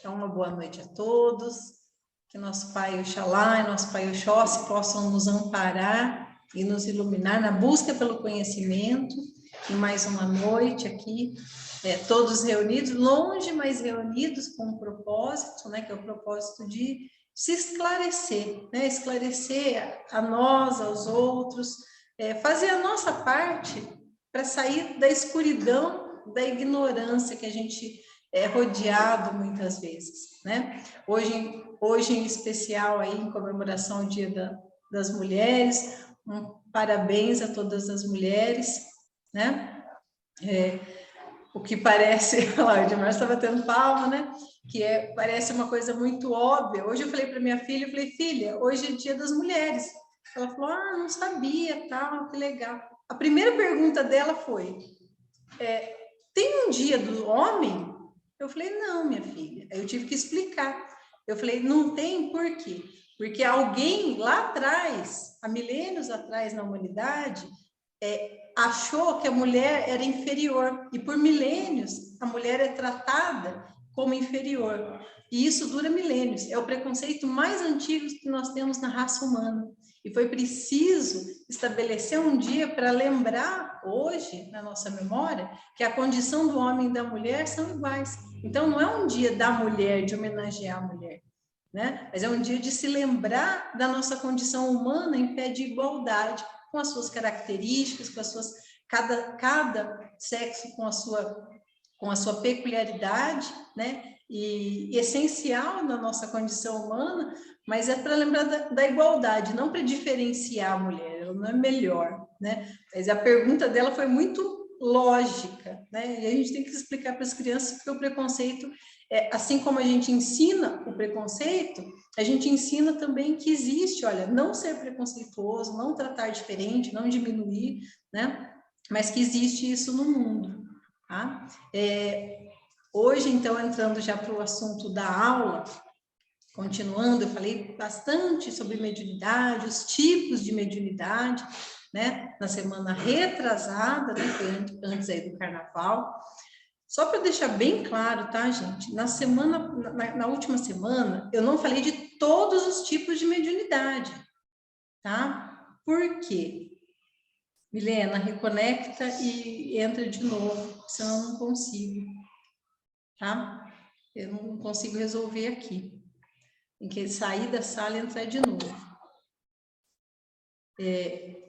Então, uma boa noite a todos, que nosso Pai Oxalá e nosso Pai Oxóssi possam nos amparar e nos iluminar na busca pelo conhecimento, em mais uma noite aqui, todos reunidos, longe, mas reunidos com um propósito, né, que é o propósito de se esclarecer, né, esclarecer a nós, aos outros, fazer a nossa parte para sair da escuridão, da ignorância que a gente é rodeado muitas vezes, né? Hoje em especial aí em comemoração ao Dia das Mulheres, parabéns a todas as mulheres, né? O que parece, olha, o Edmar estava batendo palma, né? Que parece uma coisa muito óbvia. Hoje eu falei para minha filha, eu falei, filha, hoje é Dia das Mulheres. Ela falou, não sabia, tal, que legal. A primeira pergunta dela foi, tem um dia do homem? Eu falei, não, minha filha. Aí eu tive que explicar. Eu falei, não tem por quê? Porque alguém lá atrás, há milênios atrás na humanidade, achou que a mulher era inferior. E por milênios, a mulher é tratada como inferior. E isso dura milênios. É o preconceito mais antigo que nós temos na raça humana. E foi preciso estabelecer um dia para lembrar hoje, na nossa memória, que a condição do homem e da mulher são iguais. Então, não é um dia da mulher, de homenagear a mulher, né? Mas é um dia de se lembrar da nossa condição humana em pé de igualdade, com as suas características, com as suas... Cada sexo com a sua peculiaridade, né? E essencial na nossa condição humana, mas é para lembrar da igualdade, não para diferenciar a mulher, ela não é melhor, né? Mas a pergunta dela foi muito lógica, né? E a gente tem que explicar para as crianças, porque o preconceito, assim como a gente ensina o preconceito, a gente ensina também que existe, olha, não ser preconceituoso, não tratar diferente, não diminuir, né? Mas que existe isso no mundo, tá? Hoje, então, entrando já para o assunto da aula, continuando, eu falei bastante sobre mediunidade, os tipos de mediunidade, né? Na semana retrasada, né? Foi antes aí do carnaval. Só para deixar bem claro, tá, gente? Na última semana, eu não falei de todos os tipos de mediunidade, tá? Por quê? Milena, reconecta e entra de novo, senão eu não consigo, tá? Eu não consigo resolver aqui. Tem que sair da sala e entrar de novo.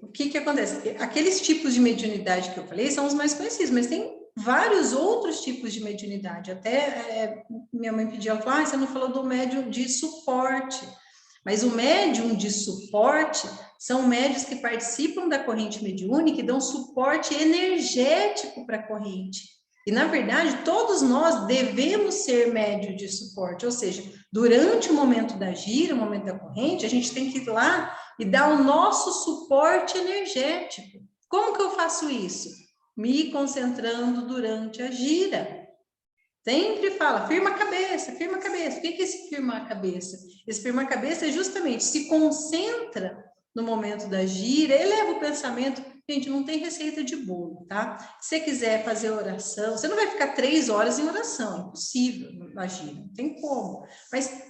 O que acontece? Aqueles tipos de mediunidade que eu falei são os mais conhecidos, mas tem vários outros tipos de mediunidade. Até minha mãe pediu, ela falou, você não falou do médium de suporte. Mas o médium de suporte são médios que participam da corrente mediúnica e dão suporte energético para a corrente. E, na verdade, todos nós devemos ser médio de suporte, ou seja, durante o momento da gira, o momento da corrente, a gente tem que ir lá e dar o nosso suporte energético. Como que eu faço isso? Me concentrando durante a gira. Sempre fala, firma a cabeça, firma a cabeça. O que é esse firmar a cabeça? Esse firmar a cabeça é justamente se concentra no momento da gira, eleva o pensamento. Gente, não tem receita de bolo, tá? Se você quiser fazer oração, você não vai ficar 3 horas em oração, é impossível na gira, não tem como. Mas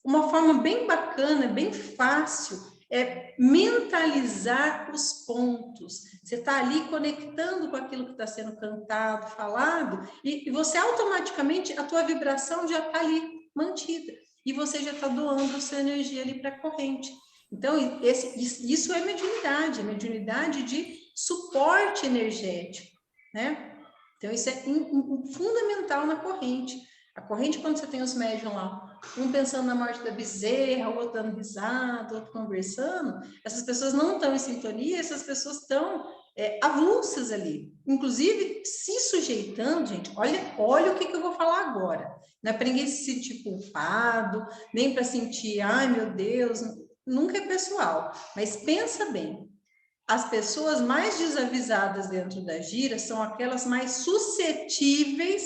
uma forma bem bacana, bem fácil, é mentalizar os pontos. Você está ali conectando com aquilo que está sendo cantado, falado, e você automaticamente, a tua vibração já está ali mantida. E você já está doando a sua energia ali para a corrente. Então, isso é mediunidade de suporte energético, né? Então, isso é fundamental na corrente. A corrente, quando você tem os médiums lá, um pensando na morte da bezerra, o outro dando risada, o outro conversando, essas pessoas não estão em sintonia, essas pessoas estão avulsas ali, inclusive se sujeitando, gente, olha o que eu vou falar agora, não é para ninguém se sentir culpado, nem para sentir, ai meu Deus, nunca é pessoal, mas pensa bem, as pessoas mais desavisadas dentro da gira são aquelas mais suscetíveis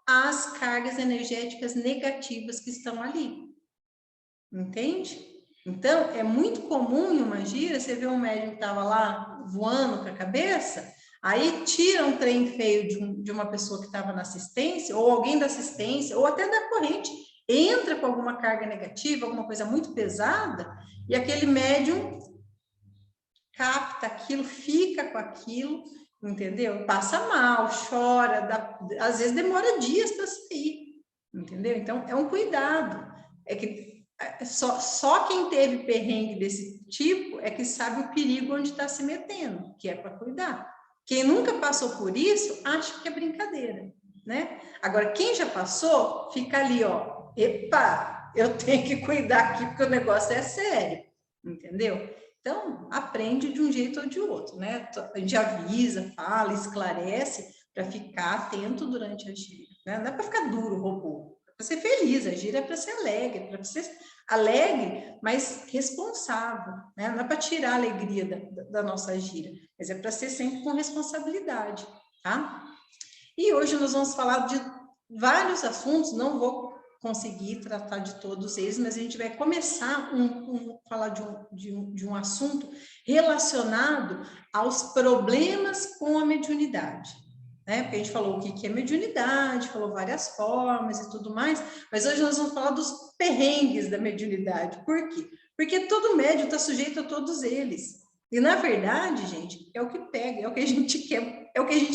às cargas energéticas negativas que estão ali. Entende? Então, é muito comum em uma gira, você vê um médium que estava lá voando com a cabeça, aí tira um trem feio de uma pessoa que estava na assistência, ou alguém da assistência, ou até da corrente, entra com alguma carga negativa, alguma coisa muito pesada, e aquele médium capta aquilo, fica com aquilo, entendeu? Passa mal, chora, às vezes demora dias para sair, entendeu? Então, é um cuidado. É que só quem teve perrengue desse tipo é que sabe o perigo onde está se metendo, que é para cuidar. Quem nunca passou por isso, acha que é brincadeira, né? Agora, quem já passou, fica ali, ó, epa, eu tenho que cuidar aqui porque o negócio é sério, entendeu? Então, aprende de um jeito ou de outro, né? A gente avisa, fala, esclarece para ficar atento durante a gira, né? Não é para ficar duro o robô, é para ser feliz, a gira é para ser alegre, mas responsável, né? Não é para tirar a alegria da nossa gira, mas é para ser sempre com responsabilidade, tá? E hoje nós vamos falar de vários assuntos, não vou conseguir tratar de todos eles, mas a gente vai começar a falar de um assunto relacionado aos problemas com a mediunidade, né? Porque a gente falou o que é mediunidade, falou várias formas e tudo mais, mas hoje nós vamos falar dos perrengues da mediunidade. Por quê? Porque todo médium está sujeito a todos eles. E, na verdade, gente, é o que pega, é o que a gente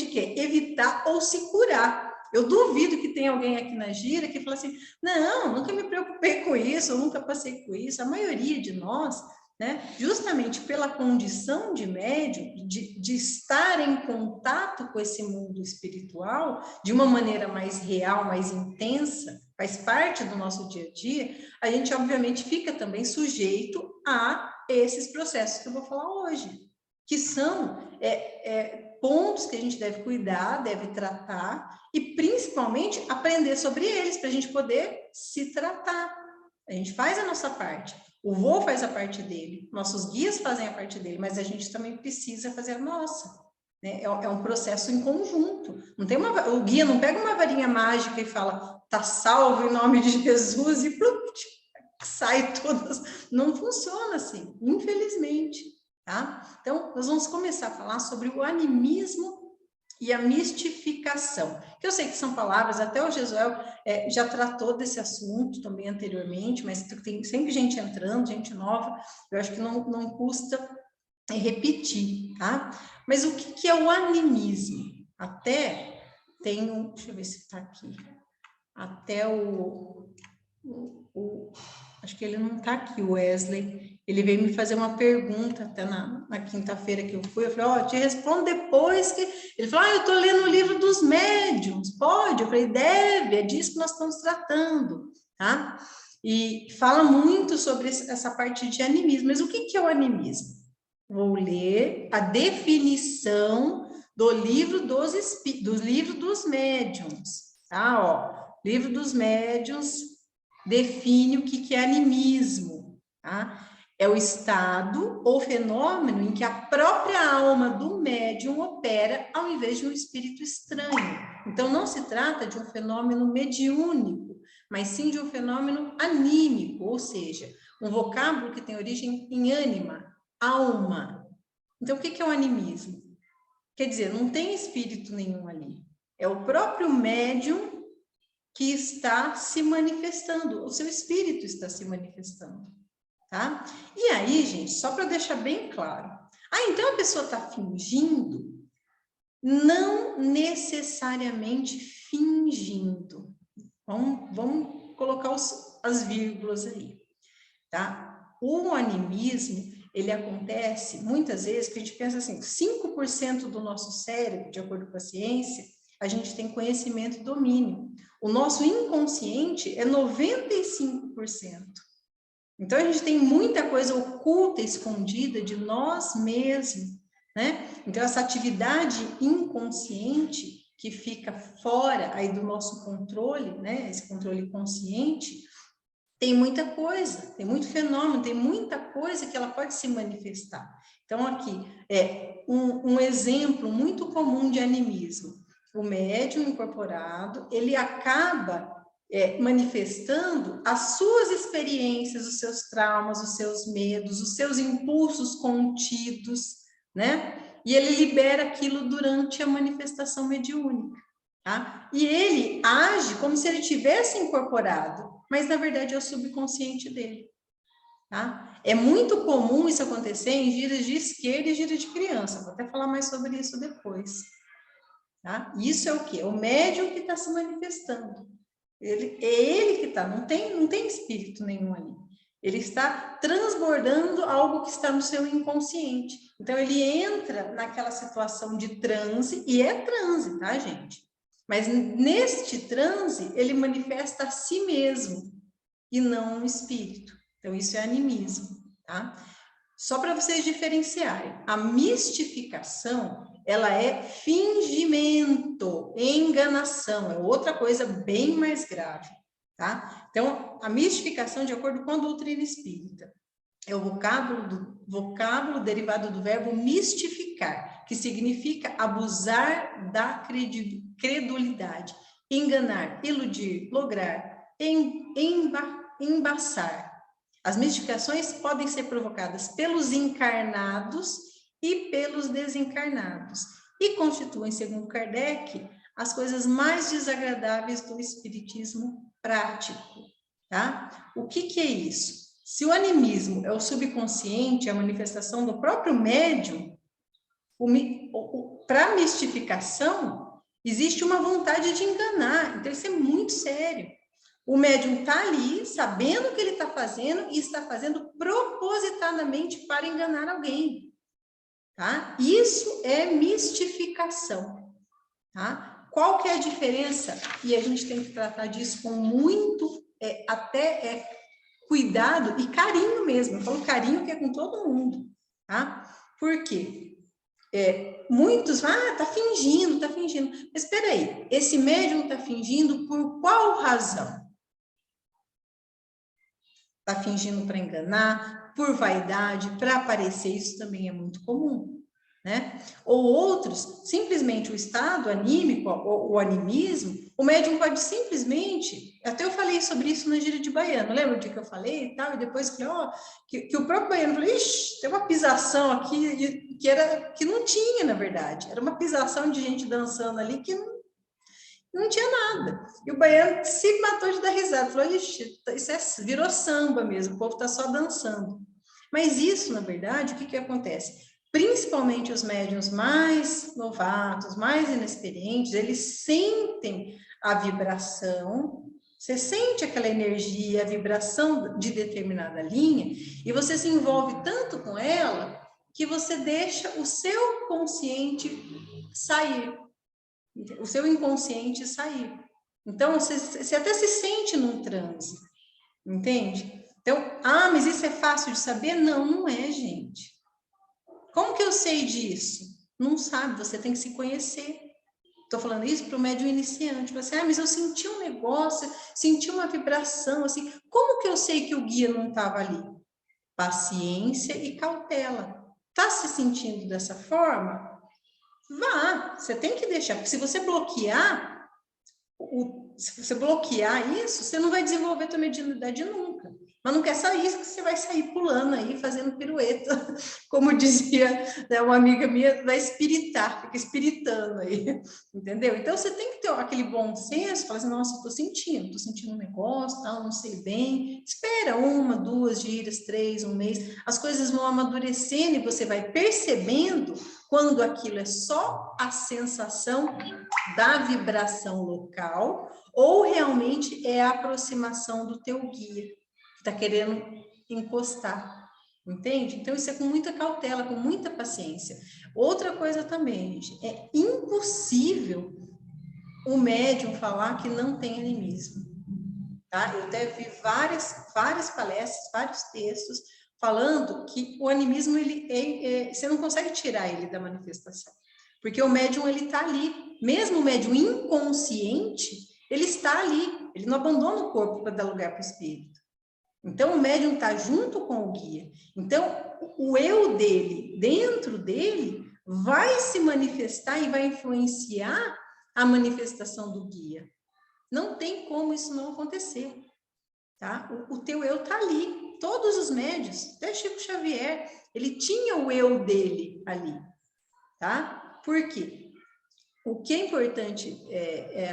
quer evitar ou se curar. Eu duvido que tenha alguém aqui na gira que fala assim, não, nunca me preocupei com isso, eu nunca passei com isso. A maioria de nós, né, justamente pela condição de médium, de estar em contato com esse mundo espiritual, de uma maneira mais real, mais intensa, faz parte do nosso dia a dia, a gente obviamente fica também sujeito a esses processos que eu vou falar hoje, que são pontos que a gente deve cuidar, deve tratar e principalmente aprender sobre eles para a gente poder se tratar. A gente faz a nossa parte, o vô faz a parte dele, nossos guias fazem a parte dele, mas a gente também precisa fazer a nossa. Né? É um processo em conjunto. Não tem o guia não pega uma varinha mágica e fala, tá salvo em nome de Jesus e sai todas. Não funciona assim, infelizmente. Tá? Então, nós vamos começar a falar sobre o animismo e a mistificação, que eu sei que são palavras, até o Jesuel já tratou desse assunto também anteriormente, mas tem sempre gente entrando, gente nova, eu acho que não custa repetir, tá? Mas o que é o animismo? Até tem deixa eu ver se está aqui, até acho que ele não está aqui, o Wesley, ele veio me fazer uma pergunta até na quinta-feira que eu fui, eu falei, te respondo depois que... Ele falou, eu estou lendo o livro dos médiuns, pode? Eu falei, deve, é disso que nós estamos tratando, tá? E fala muito sobre essa parte de animismo, mas o que é o animismo? Vou ler a definição do livro dos médiuns, tá? Ó, livro dos médiuns define o que é animismo, tá? É o estado ou fenômeno em que a própria alma do médium opera ao invés de um espírito estranho. Então, não se trata de um fenômeno mediúnico, mas sim de um fenômeno anímico, ou seja, um vocábulo que tem origem em ânima, alma. Então, o que é o animismo? Quer dizer, não tem espírito nenhum ali. É o próprio médium que está se manifestando, o seu espírito está se manifestando, tá? E aí, gente, só para deixar bem claro, então a pessoa está fingindo? Não necessariamente fingindo. Vamos colocar as vírgulas aí, tá? O animismo, ele acontece muitas vezes, que a gente pensa assim, 5% do nosso cérebro, de acordo com a ciência, a gente tem conhecimento e domínio. O nosso inconsciente é 95%. Então, a gente tem muita coisa oculta, escondida de nós mesmos, né? Então, essa atividade inconsciente que fica fora aí do nosso controle, né? Esse controle consciente, tem muita coisa, tem muito fenômeno, tem muita coisa que ela pode se manifestar. Então, aqui, um exemplo muito comum de animismo. O médium incorporado, ele acaba manifestando as suas experiências, os seus traumas, os seus medos, os seus impulsos contidos, né? E ele libera aquilo durante a manifestação mediúnica. tá? E ele age como se ele tivesse incorporado, mas na verdade é o subconsciente dele, tá? É muito comum isso acontecer em giras de esquerda e gira de criança, vou até falar mais sobre isso depois, tá? Isso é o quê? O médium que está se manifestando. É ele que está, não tem espírito nenhum ali. Ele está transbordando algo que está no seu inconsciente. Então, ele entra naquela situação de transe, e é transe, tá, gente? Mas neste transe, ele manifesta a si mesmo, e não um espírito. Então, isso é animismo, tá? Só para vocês diferenciarem, a mistificação, ela é fingimento, enganação, é outra coisa bem mais grave, tá? Então, a mistificação, de acordo com a doutrina espírita, é o vocábulo derivado do verbo mistificar, que significa abusar da credulidade, enganar, iludir, lograr, embaçar. As mistificações podem ser provocadas pelos encarnados e pelos desencarnados, e constituem, segundo Kardec, as coisas mais desagradáveis do espiritismo prático, tá? O que é isso? Se o animismo é o subconsciente, a manifestação do próprio médium, para a mistificação, existe uma vontade de enganar, então isso é muito sério. O médium está ali, sabendo o que ele está fazendo, e está fazendo propositadamente para enganar alguém, tá? Isso é mistificação, tá? Qual que é a diferença? E a gente tem que tratar disso com muito, cuidado e carinho mesmo. Eu falo carinho que é com todo mundo, tá? Por quê? Muitos, tá fingindo, tá fingindo. Mas espera aí, esse médium tá fingindo por qual razão? Tá fingindo para enganar, por vaidade, para aparecer, isso também é muito comum, né? Ou outros, simplesmente o estado anímico, o animismo, o médium pode simplesmente, até eu falei sobre isso na gira de Baiano, lembra o dia que eu falei e tal, e depois falei, que o próprio Baiano falou, ixi, tem uma pisação aqui, que não tinha, na verdade, era uma pisação de gente dançando ali que não tinha nada. E o baiano se matou de dar risada. Falou, ixi, isso virou samba mesmo, o povo está só dançando. Mas isso, na verdade, o que acontece? Principalmente os médiuns mais novatos, mais inexperientes, eles sentem a vibração, você sente aquela energia, a vibração de determinada linha, e você se envolve tanto com ela, que você deixa o seu consciente sair. O seu inconsciente sair. Então, você até se sente num transe, entende? Então, mas isso é fácil de saber? Não, não é, gente. Como que eu sei disso? Não sabe, você tem que se conhecer. Estou falando isso para o médium iniciante. Você, mas eu senti um negócio, senti uma vibração, assim. Como que eu sei que o guia não estava ali? Paciência e cautela. Está se sentindo dessa forma? Vá, você tem que deixar, porque se você bloquear, isso, você não vai desenvolver a tua mediunidade nunca. Mas não quer sair, que você vai sair pulando aí, fazendo pirueta, como dizia, né, uma amiga minha, vai espiritar, fica espiritando aí, entendeu? Então, você tem que ter aquele bom senso, falar assim, nossa, estou sentindo um negócio, tal, não sei bem, espera 1, 2 giras, 3, um mês, as coisas vão amadurecendo e você vai percebendo quando aquilo é só a sensação da vibração local ou realmente é a aproximação do teu guia, que está querendo encostar, entende? Então, isso é com muita cautela, com muita paciência. Outra coisa também, gente, é impossível o médium falar que não tem animismo, tá? Eu até vi várias palestras, vários textos falando que o animismo, você não consegue tirar ele da manifestação, porque o médium, ele está ali, mesmo o médium inconsciente, ele está ali, ele não abandona o corpo para dar lugar para o espírito. Então, o médium está junto com o guia. Então, o eu dele, dentro dele, vai se manifestar e vai influenciar a manifestação do guia. Não tem como isso não acontecer, tá? O teu eu está ali. Todos os médios, até Chico Xavier, ele tinha o eu dele ali, tá? Por quê? o que é importante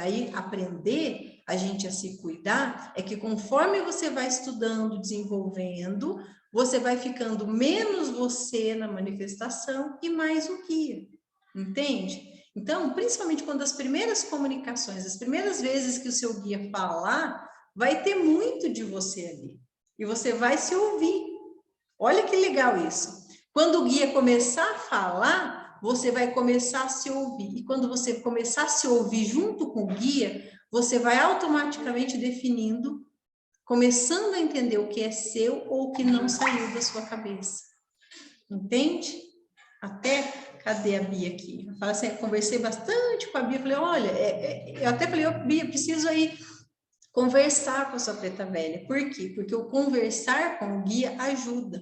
aí aprender a gente a se cuidar é que conforme você vai estudando, desenvolvendo, você vai ficando menos você na manifestação e mais o guia, entende? Então, principalmente quando as primeiras comunicações, as primeiras vezes que o seu guia falar, vai ter muito de você ali. E você vai se ouvir. Olha que legal isso. Quando o guia começar a falar, você vai começar a se ouvir. E quando você começar a se ouvir junto com o guia, você vai automaticamente definindo, começando a entender o que é seu ou o que não saiu da sua cabeça. Entende? Até, cadê a Bia aqui? Eu falo assim, eu conversei bastante com a Bia, falei, olha, eu até falei, Bia, preciso aí conversar com a sua preta velha. Por quê? Porque o conversar com o guia ajuda.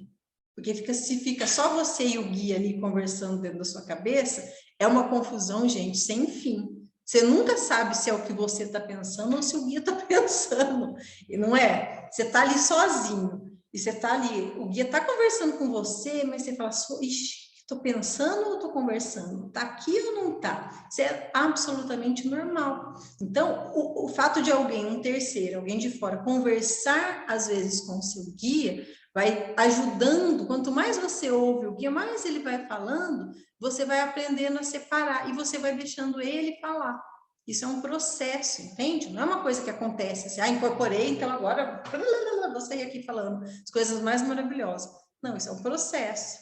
Porque se fica só você e o guia ali conversando dentro da sua cabeça, é uma confusão, gente, sem fim. Você nunca sabe se é o que você está pensando ou se o guia está pensando. E não é? Você está ali sozinho. E você está ali, o guia está conversando com você, mas você fala, ixi, estou pensando ou estou conversando? Está aqui ou não está? Isso é absolutamente normal. Então, o fato de alguém, um terceiro, alguém de fora, conversar às vezes com o seu guia, vai ajudando, quanto mais você ouve o guia, mais ele vai falando, você vai aprendendo a separar e você vai deixando ele falar. Isso é um processo, entende? Não é uma coisa que acontece assim, incorporei, então agora vou sair aqui falando as coisas mais maravilhosas. Não, isso é um processo,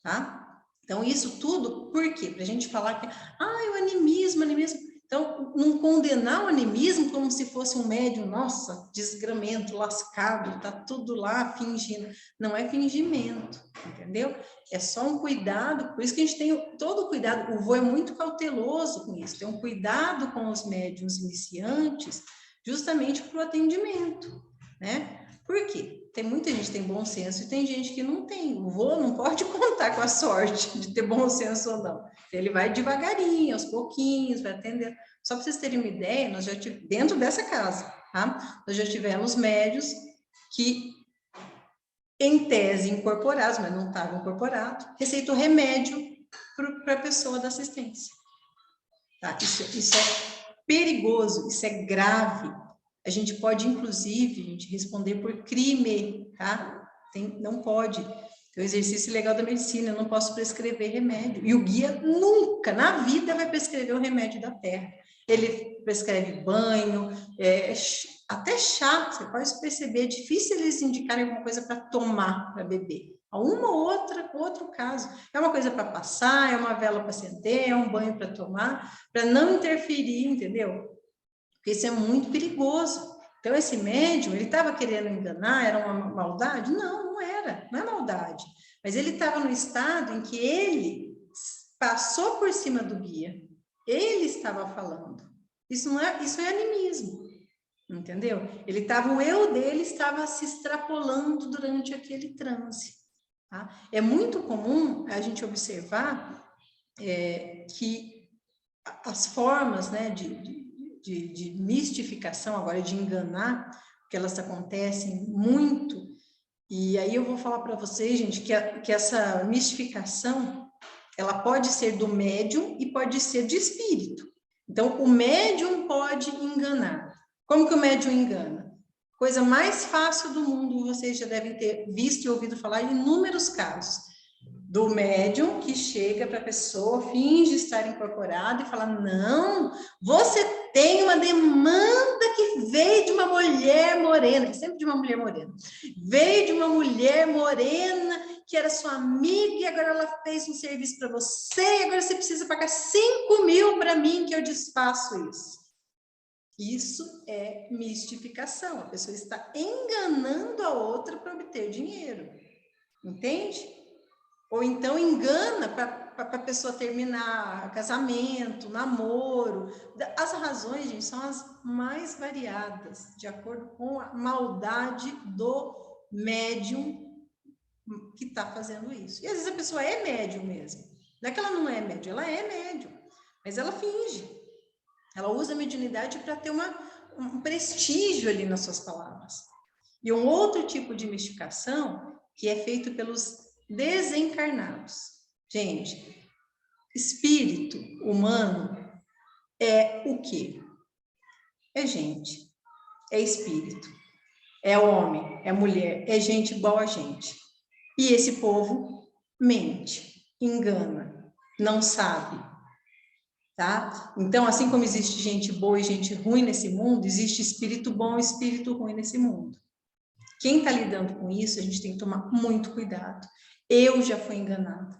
tá? Então, isso tudo, por quê? Para a gente falar que, o animismo. Então, não condenar o animismo como se fosse um médium, nossa, desgramento, lascado, tá tudo lá fingindo. Não é fingimento, entendeu? É só um cuidado, por isso que a gente tem todo o cuidado, o vô é muito cauteloso com isso, tem um cuidado com os médiums iniciantes, justamente para o atendimento, né? Por quê? Tem muita gente que tem bom senso e tem gente que não tem. O vô não pode contar com a sorte de ter bom senso ou não. Ele vai devagarinho, aos pouquinhos, vai atendendo. Só para vocês terem uma ideia, nós já tivemos, dentro dessa casa, tá? Nós já tivemos médios que, em tese, incorporados, mas não estavam incorporados, receitou remédio para a pessoa da assistência. Tá? Isso é perigoso, isso é grave. A gente pode, inclusive, responder por crime, tá? Não pode. Tem o exercício legal da medicina, eu não posso prescrever remédio. E o guia nunca, na vida, vai prescrever o remédio da terra. Ele prescreve banho, até chá, você pode perceber, é difícil eles indicarem alguma coisa para tomar, para beber. Uma ou outro caso. É uma coisa para passar, é uma vela para acender, é um banho para tomar, para não interferir, entendeu? Porque isso é muito perigoso. Então, esse médium, ele estava querendo enganar, era uma maldade? Não, não era, não é maldade. Mas ele estava no estado em que ele passou por cima do guia. Ele estava falando. Isso é animismo, entendeu? O eu dele estava se extrapolando durante aquele transe. Tá? É muito comum a gente observar que as formas, né, de mistificação, agora de enganar, que elas acontecem muito, e aí eu vou falar para vocês, gente, que essa mistificação, ela pode ser do médium e pode ser de espírito. Então, o médium pode enganar. Como que o médium engana? Coisa mais fácil do mundo, vocês já devem ter visto e ouvido falar em inúmeros casos. Do médium que chega para a pessoa, finge estar incorporado e fala, não, você tem uma demanda que veio de uma mulher morena, sempre de uma mulher morena, veio de uma mulher morena que era sua amiga e agora ela fez um serviço para você e agora você precisa pagar 5 mil para mim que eu desfaço isso. Isso é mistificação, a pessoa está enganando a outra para obter dinheiro, entende? Ou então engana para a pessoa terminar casamento, namoro. As razões, gente, são as mais variadas, de acordo com a maldade do médium que está fazendo isso. E às vezes a pessoa é médium mesmo. Não é que ela não é médium, ela é médium, mas ela finge. Ela usa a mediunidade para ter um prestígio ali nas suas palavras. E um outro tipo de mistificação que é feito pelos desencarnados. Gente, espírito humano é o quê? É gente, é espírito, é homem, é mulher, é gente igual a gente. E esse povo mente, engana, não sabe, tá? Então, assim como existe gente boa e gente ruim nesse mundo, existe espírito bom e espírito ruim nesse mundo. Quem está lidando com isso, a gente tem que tomar muito cuidado. Eu já fui enganada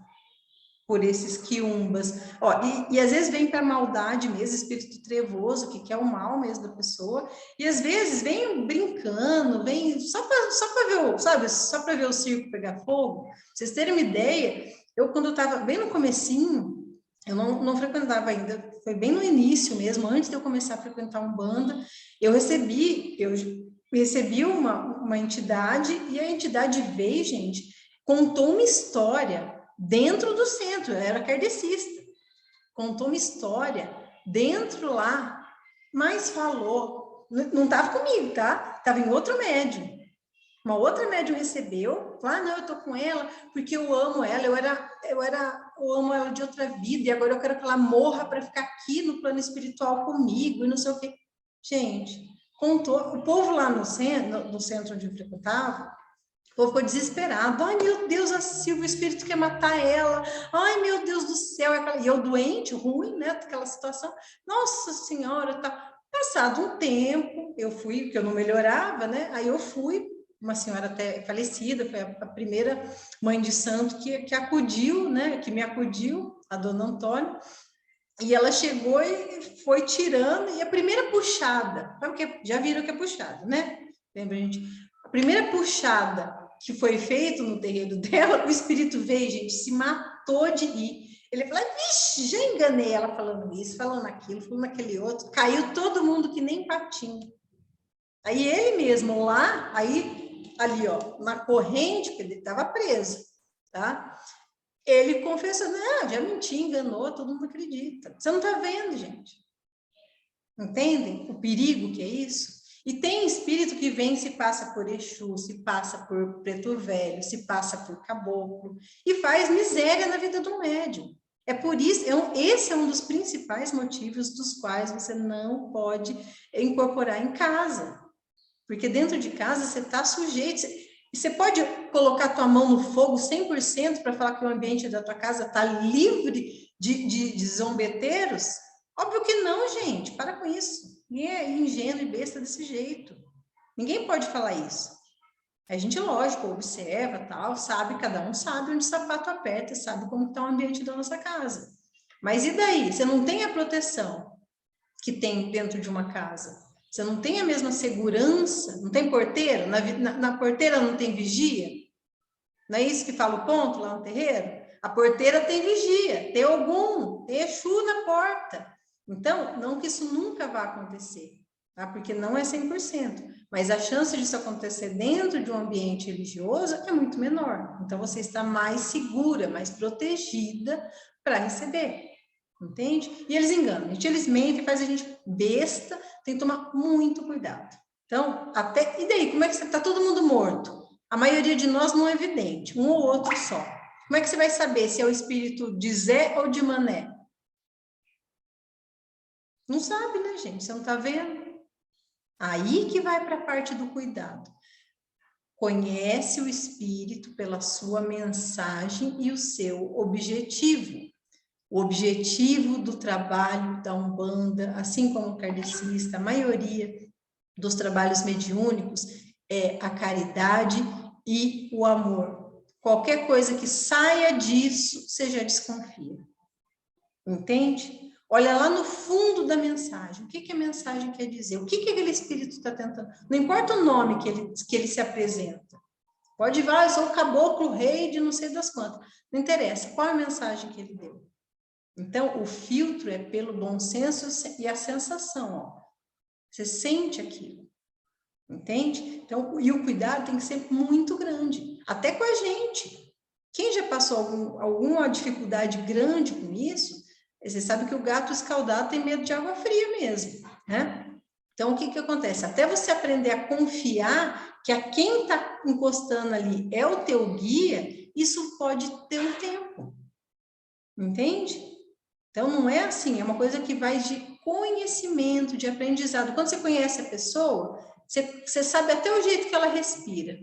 por esses quiumbas. Ó, e às vezes vem para maldade mesmo, espírito trevoso, que quer o mal mesmo da pessoa, e às vezes vem brincando, vem só para ver, sabe, só para ver o circo pegar fogo. Pra vocês terem uma ideia, eu quando eu estava bem no comecinho, eu não frequentava ainda, foi bem no início mesmo, antes de eu começar a frequentar Umbanda, eu recebi uma entidade, e a entidade veio, gente, contou uma história dentro do centro, eu era kardecista, contou uma história dentro lá, mas falou, não estava comigo, tá? Estava em outro médium. Uma outra médium recebeu, falou, não, eu tô com ela porque eu amo ela, eu amo ela de outra vida, e agora eu quero que ela morra para ficar aqui no plano espiritual comigo, e não sei o quê. Gente, contou, o povo lá no centro onde eu frequentava, o povo ficou desesperado. Ai, meu Deus, a Silvia, o espírito quer matar ela. Ai, meu Deus do céu. E eu doente, ruim, né? Daquela situação. Nossa Senhora, tá. Passado um tempo, eu fui, porque eu não melhorava, né? Aí eu fui, uma senhora até falecida, foi a primeira mãe de santo que acudiu, né? Que me acudiu, a dona Antônia. E ela chegou e foi tirando, e a primeira puxada, sabe o que? Já viram que é puxada, né? Lembra, gente? A primeira puxada que foi feito no terreiro dela, o espírito veio, gente, se matou de rir. Ele falou, vixe, já enganei ela falando isso, falando aquilo, falando aquele outro. Caiu todo mundo que nem patinho. Aí ele mesmo lá, ali, ó, na corrente, porque ele estava preso, tá? Ele confessou, não, já menti, enganou, todo mundo acredita. Você não está vendo, gente. Entendem o perigo que é isso? E tem espírito que vem, se passa por Exu, se passa por preto velho, se passa por caboclo, e faz miséria na vida do médium. É por isso, esse é um dos principais motivos dos quais você não pode incorporar em casa. Porque dentro de casa você está sujeito. E você pode colocar tua mão no fogo 100% para falar que o ambiente da tua casa está livre de zombeteiros? Óbvio que não, gente. Para com isso. Ninguém é ingênuo e besta desse jeito. Ninguém pode falar isso. A gente, lógico, observa, tal, sabe, cada um sabe onde o sapato aperta, sabe como está o ambiente da nossa casa. Mas e daí? Você não tem a proteção que tem dentro de uma casa. Você não tem a mesma segurança, não tem porteiro, na porteira não tem vigia. Não é isso que fala o ponto lá no terreiro? A porteira tem vigia, tem algum, tem Exu na porta. Então, não que isso nunca vá acontecer, tá? Porque não é 100%, mas a chance disso acontecer dentro de um ambiente religioso é muito menor. Então, você está mais segura, mais protegida para receber. Entende? E eles enganam, eles mentem, fazem a gente besta, tem que tomar muito cuidado. Então, e daí, como é que você tá todo mundo morto? A maioria de nós não é evidente, um ou outro só. Como é que você vai saber se é o espírito de Zé ou de Mané? Não sabe, né, gente? Você não tá vendo? Aí que vai para a parte do cuidado. Conhece o espírito pela sua mensagem e o seu objetivo. O objetivo do trabalho da Umbanda, assim como o kardecista, a maioria dos trabalhos mediúnicos é a caridade e o amor. Qualquer coisa que saia disso, você já desconfia. Entende? Olha lá no fundo da mensagem. O que a mensagem quer dizer? O que aquele espírito está tentando? Não importa o nome que ele se apresenta. Pode ir lá, eu sou o caboclo, rei de não sei das quantas. Não interessa. Qual a mensagem que ele deu? Então, o filtro é pelo bom senso e a sensação, ó. Você sente aquilo, entende? Então, e o cuidado tem que ser muito grande, até com a gente. Quem já passou alguma dificuldade grande com isso, você sabe que o gato escaldado tem medo de água fria mesmo, né? Então, o que acontece? Até você aprender a confiar que a quem está encostando ali é o teu guia, isso pode ter um tempo, entende? Então, não é assim, é uma coisa que vai de conhecimento, de aprendizado. Quando você conhece a pessoa, você sabe até o jeito que ela respira.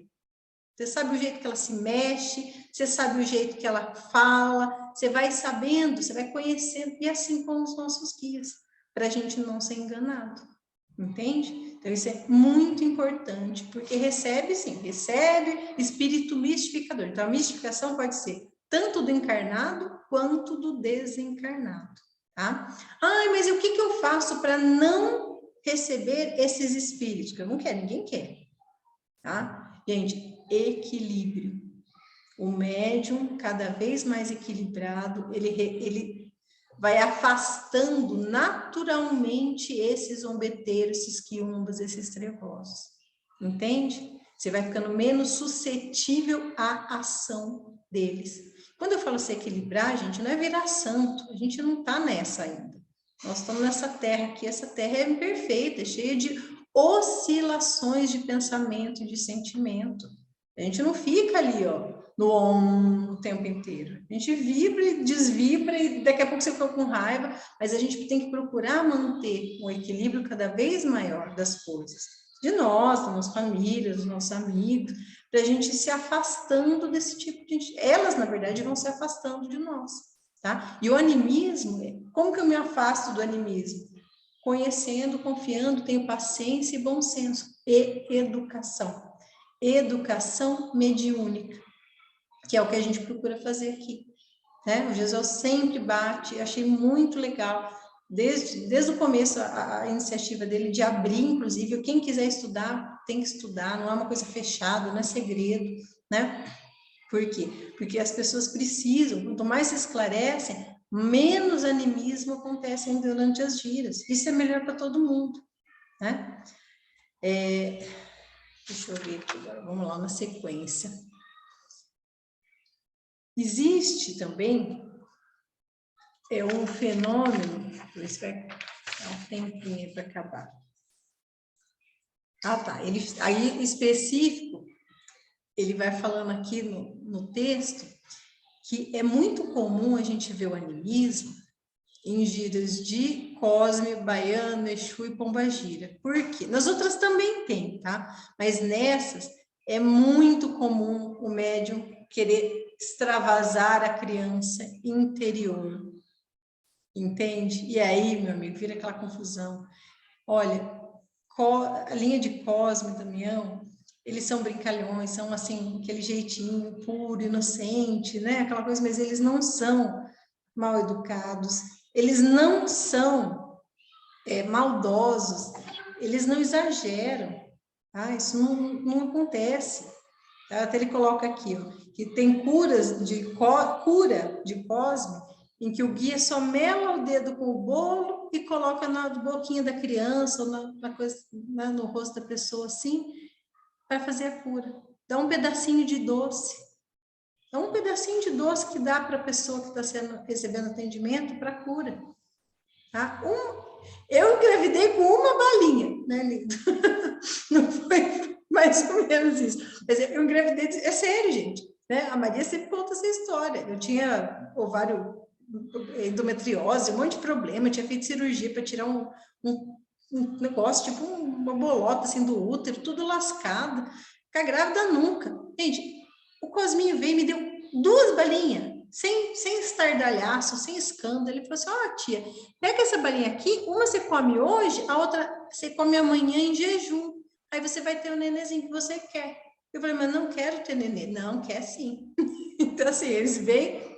Você sabe o jeito que ela se mexe, você sabe o jeito que ela fala, você vai sabendo, você vai conhecendo, e assim com os nossos guias, para a gente não ser enganado, entende? Então isso é muito importante, porque recebe espírito mistificador. Então a mistificação pode ser tanto do encarnado quanto do desencarnado, tá? Ai, mas o que eu faço para não receber esses espíritos? Que eu não quero, ninguém quer, tá? Gente, equilíbrio. O médium, cada vez mais equilibrado, ele vai afastando naturalmente esses zombeteiros, esses quiumbas, esses trevosos. Entende? Você vai ficando menos suscetível à ação deles. Quando eu falo se equilibrar, gente, não é virar santo. A gente não está nessa ainda. Nós estamos nessa terra aqui. Essa terra é imperfeita, é cheia de oscilações de pensamento e de sentimento. A gente não fica ali, ó, no on o tempo inteiro. A gente vibra e desvibra e daqui a pouco você fica com raiva, mas a gente tem que procurar manter um equilíbrio cada vez maior das coisas. De nós, da nossa família, dos nossos amigos, para a gente se afastando desse tipo de gente. Elas, na verdade, vão se afastando de nós, tá? E o animismo, como que eu me afasto do animismo? Conhecendo, confiando, tenho paciência e bom senso. E educação. Educação mediúnica, que é o que a gente procura fazer aqui, né? O Jesus sempre bate, achei muito legal, desde o começo, a iniciativa dele de abrir, inclusive, quem quiser estudar, tem que estudar, não é uma coisa fechada, não é segredo, né? Por quê? Porque as pessoas precisam, quanto mais se esclarecem, menos animismo acontece durante as giras. Isso é melhor para todo mundo, né? Deixa eu ver aqui agora, vamos lá na sequência. Existe também um fenômeno, por isso vai dar um tempinho para acabar. Ah, tá. Aí, específico, ele vai falando aqui no texto que é muito comum a gente ver o animismo em giras de Cosme, Baiano, Exu e Pombagira. Por quê? Nas outras também tem, tá? Mas nessas é muito comum o médium querer extravasar a criança interior. Entende? E aí, meu amigo, vira aquela confusão. Olha, a linha de Cosme e Damião, eles são brincalhões, são assim, aquele jeitinho puro, inocente, né? Aquela coisa, mas eles não são mal educados, eles não são maldosos, eles não exageram, tá? Isso não acontece. Tá? Até ele coloca aqui, ó, que tem cura de Cosme, em que o guia só mela o dedo com o bolo e coloca na boquinha da criança, ou no rosto da pessoa, assim, para fazer a cura. Dá um pedacinho de doce. É um pedacinho de doce que dá para a pessoa que está recebendo atendimento para cura. Tá? Eu engravidei com uma balinha, né, lindo? Não foi mais ou menos isso. Mas eu engravidei, é sério, gente. Né? A Maria sempre conta essa história. Eu tinha ovário, endometriose, um monte de problema, eu tinha feito cirurgia para tirar um negócio, tipo uma bolota assim do útero, tudo lascado. Ficar grávida nunca. Gente, o Cosminho veio e me deu 2 balinhas, sem estardalhaço, sem escândalo. Ele falou assim, ó, tia, pega essa balinha aqui, uma você come hoje, a outra você come amanhã em jejum. Aí você vai ter o nenenzinho que você quer. Eu falei, mas não quero ter nenê. Não, quer sim. Então, assim, eles veem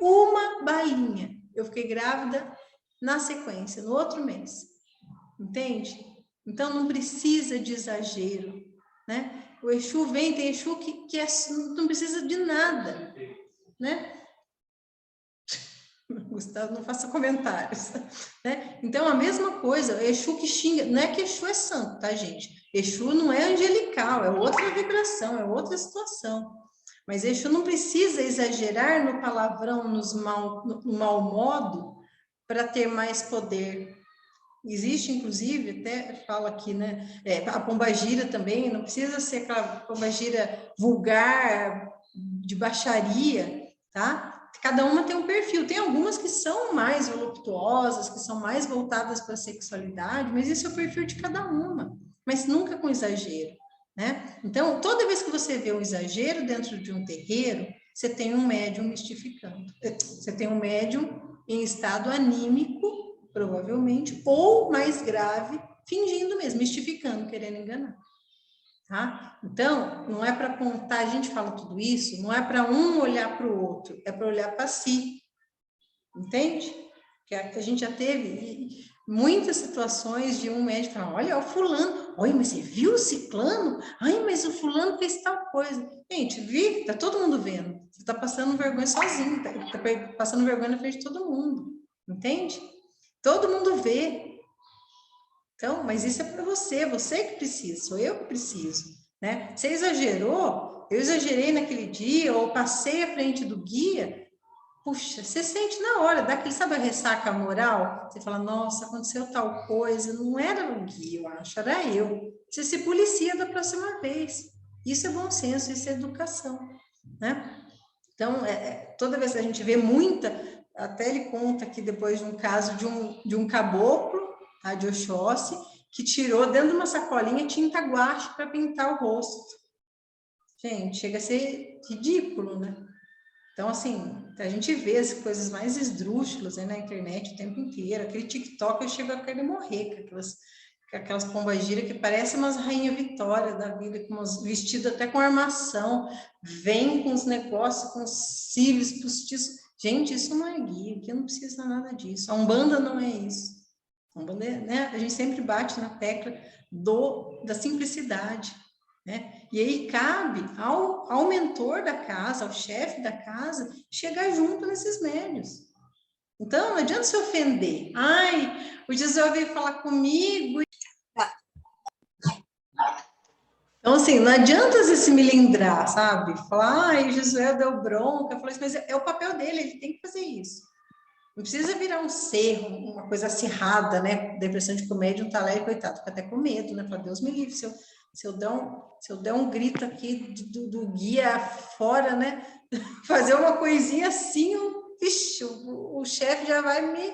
uma balinha. Eu fiquei grávida na sequência, no outro mês. Entende? Então, não precisa de exagero, né? O Exu vem, tem Exu que não precisa de nada, né? Gustavo, não faça comentários, né? Então, a mesma coisa, Exu que xinga, não é que Exu é santo, tá, gente? Exu não é angelical, é outra vibração, é outra situação. Mas Exu não precisa exagerar no palavrão, no mau modo, para ter mais poder. Existe, inclusive, até falo aqui, né? A pombagira também, não precisa ser aquela pombagira vulgar, de baixaria, tá? Cada uma tem um perfil. Tem algumas que são mais voluptuosas, que são mais voltadas para a sexualidade, mas esse é o perfil de cada uma, mas nunca com exagero, né? Então, toda vez que você vê um exagero dentro de um terreiro, você tem um médium mistificando. Você tem um médium em estado anímico, provavelmente, ou mais grave, fingindo mesmo, mistificando, querendo enganar. Tá? Então, não é para apontar, a gente fala tudo isso, não é para um olhar para o outro, é para olhar para si, entende? Que a gente já teve muitas situações de um médico falar, olha, o fulano, olha, mas você viu o ciclano? Ai, mas o fulano fez tal coisa. Gente, tá todo mundo vendo, você está passando vergonha sozinho, tá passando vergonha na frente de todo mundo, entende? Todo mundo vê. Então, mas isso é para você que precisa, sou eu que preciso, né? Você exagerou, eu exagerei naquele dia, ou passei à frente do guia, puxa, você sente na hora, dá aquele, sabe a ressaca moral? Você fala, nossa, aconteceu tal coisa, não era o guia, eu acho, era eu. Você se policia da próxima vez. Isso é bom senso, isso é educação, né? Então, toda vez que a gente vê muita, até ele conta aqui depois de um caso de um caboclo, tá, de Oxóssi, que tirou dentro de uma sacolinha tinta guache para pintar o rosto. Gente, chega a ser ridículo, né? Então, assim, a gente vê as coisas mais esdrúxulas, né, na internet o tempo inteiro. Aquele TikTok, eu chego a querer morrer com aquelas pombagiras que parecem umas rainha Vitória da vida, com uns vestidos até com armação, vem com os negócios, com os cílios postiços. Gente, isso não é guia, aqui não precisa nada disso. A Umbanda não é isso. A Umbanda, né, a gente sempre bate na tecla da simplicidade, né? E aí cabe ao mentor da casa, ao chefe da casa, chegar junto nesses médios. Então, não adianta se ofender. Ai, o Gisele veio falar comigo. Então, assim, não adianta você se milindrar, sabe? Falar, ai, o Gisele deu bronca. Eu falei assim, mas é o papel dele, ele tem que fazer isso. Não precisa virar um cerro, uma coisa acirrada, né? Depressão de comédia, um talé, coitado, fica até com medo, né? Fala, Deus me livre, se eu der um grito aqui do guia fora, né? Fazer uma coisinha assim, vixe, o chefe já vai me,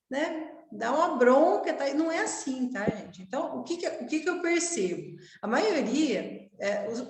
né? Dar uma bronca, tá? Não é assim, tá, gente? Então, o que que eu percebo? A maioria,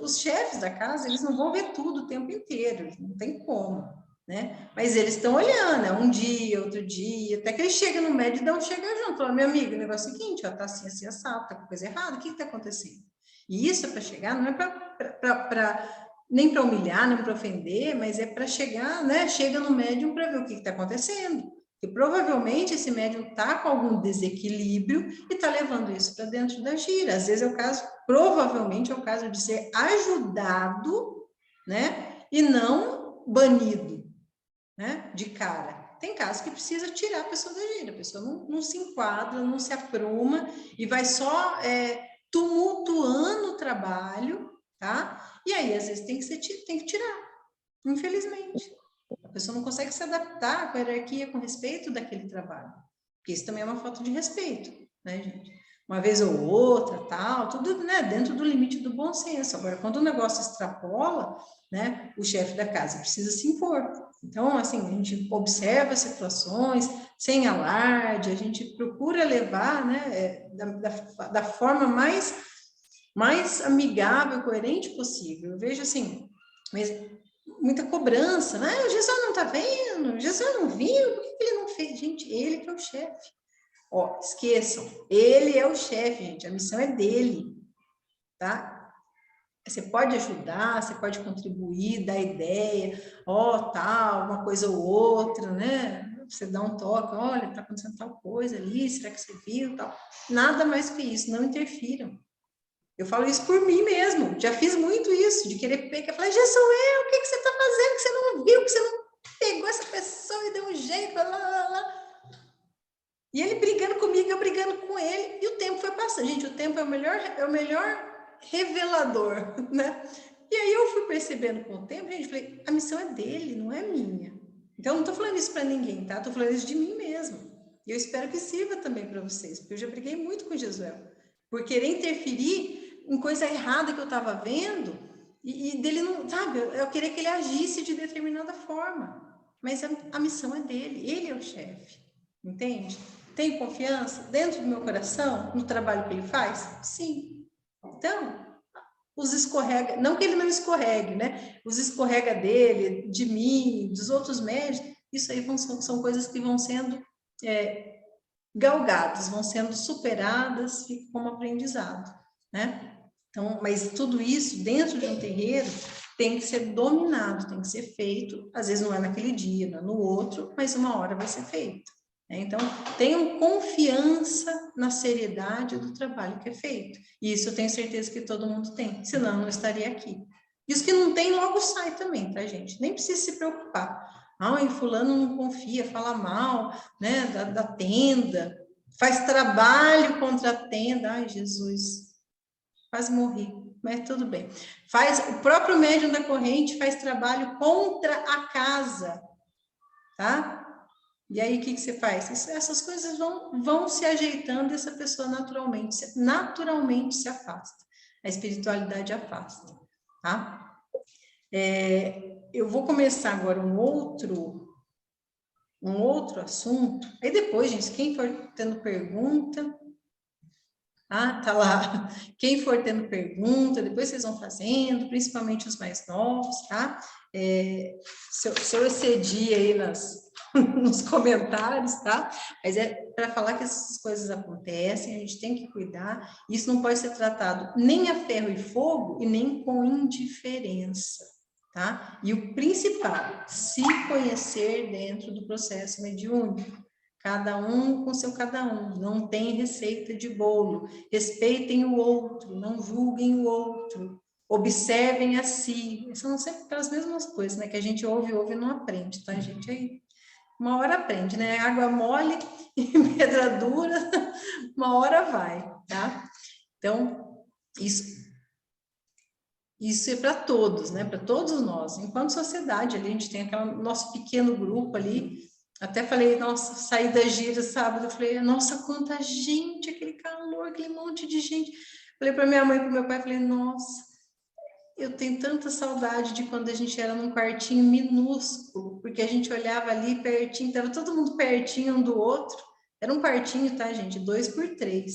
os chefes da casa, eles não vão ver tudo o tempo inteiro, não tem como. Né? Mas eles estão olhando, um dia, outro dia, até que ele chega no médio e dá um chega junto. Fala, meu amigo, o negócio é o seguinte, ó, tá assim, assim, assado, tá com coisa errada, o que está acontecendo? E isso é para chegar, não é nem para humilhar, nem para ofender, mas é para chegar, né? Chega no médium para ver o que está acontecendo. E provavelmente esse médium está com algum desequilíbrio e está levando isso para dentro da gira. Às vezes é o caso, provavelmente é o caso de ser ajudado, né? E não banido, né, de cara. Tem casos que precisa tirar a pessoa da gira, a pessoa não se enquadra, não se apruma e vai só tumultuando o trabalho, tá? E aí, às vezes, tem que tirar, infelizmente. A pessoa não consegue se adaptar com a hierarquia, com respeito daquele trabalho. Porque isso também é uma falta de respeito, né, gente? Uma vez ou outra, tal, tudo, né, dentro do limite do bom senso. Agora, quando o negócio extrapola, né, o chefe da casa precisa se impor. Então, assim, a gente observa situações sem alarde, a gente procura levar, né, da forma mais amigável, coerente possível. Eu vejo, assim, muita cobrança, né? O Jesus não tá vendo, o Jesus não viu, por que ele não fez? Gente, ele que é o chefe. Ó, esqueçam, ele é o chefe, gente, a missão é dele, tá? Você pode ajudar, você pode contribuir, dar ideia, ó, tal, uma coisa ou outra, né? Você dá um toque, olha, tá acontecendo tal coisa ali, será que você viu, tal. Nada mais que isso, não interfiram. Eu falo isso por mim mesmo, já fiz muito isso, de querer pegar, falar, Jessuel, o que você está fazendo, que você não viu, que você não pegou essa pessoa e deu um jeito, lá, lá, lá. E ele brigando comigo, eu brigando com ele, e o tempo foi passando. Gente, o tempo é o melhor revelador, né? E aí eu fui percebendo com o tempo, gente, falei, a missão é dele, não é minha. Então, eu não tô falando isso para ninguém, tá? Tô falando isso de mim mesma. E eu espero que sirva também para vocês, porque eu já briguei muito com o Jesuel, por querer interferir em coisa errada que eu estava vendo, e dele não, sabe, eu queria que ele agisse de determinada forma. mas a missão é dele, ele é o chefe, entende? Tenho confiança dentro do meu coração no trabalho que ele faz? Sim. Então, os escorrega, não que ele não escorregue, né? Os escorrega dele, de mim, dos outros médicos, isso aí são coisas que vão sendo galgadas, vão sendo superadas, fica como aprendizado, né? Então, mas tudo isso dentro de um terreiro tem que ser dominado, tem que ser feito, às vezes não é naquele dia, não é no outro, mas uma hora vai ser feito. Né? Então, tenham confiança na seriedade do trabalho que é feito. E isso eu tenho certeza que todo mundo tem, senão eu não estaria aqui. E os que não tem, logo sai também, tá, gente? Nem precisa se preocupar. Ai, fulano não confia, fala mal, né, da tenda, faz trabalho contra a tenda. Ai, Jesus, quase morri, mas tudo bem. O próprio médium da corrente faz trabalho contra a casa, tá? E aí, o que você faz? Essas coisas vão se ajeitando e essa pessoa naturalmente se afasta. A espiritualidade afasta, tá? Eu vou começar agora um outro assunto. Aí depois, gente, quem for tendo pergunta... Ah, tá lá. Quem for tendo pergunta, depois vocês vão fazendo, principalmente os mais novos, tá? Se eu excedi aí nos comentários, tá? Mas é para falar que essas coisas acontecem, a gente tem que cuidar. Isso não pode ser tratado nem a ferro e fogo e nem com indiferença, tá? E o principal, se conhecer dentro do processo mediúnico. Cada um com seu cada um, não tem receita de bolo. Respeitem o outro, não julguem o outro. Observem a si. São sempre aquelas mesmas coisas, né? Que a gente ouve e não aprende, tá, gente? Aí, uma hora aprende, né? Água mole e pedra dura, uma hora vai, tá? Então, isso é para todos, né? Para todos nós. Enquanto sociedade, ali a gente tem aquele nosso pequeno grupo ali. Até falei, nossa, saí da gira sábado, eu falei, nossa, quanta gente, aquele calor, aquele monte de gente. Falei para minha mãe e para meu pai, falei, nossa, eu tenho tanta saudade de quando a gente era num quartinho minúsculo, porque a gente olhava ali pertinho, tava todo mundo pertinho um do outro. Era um quartinho, tá, gente? 2x3.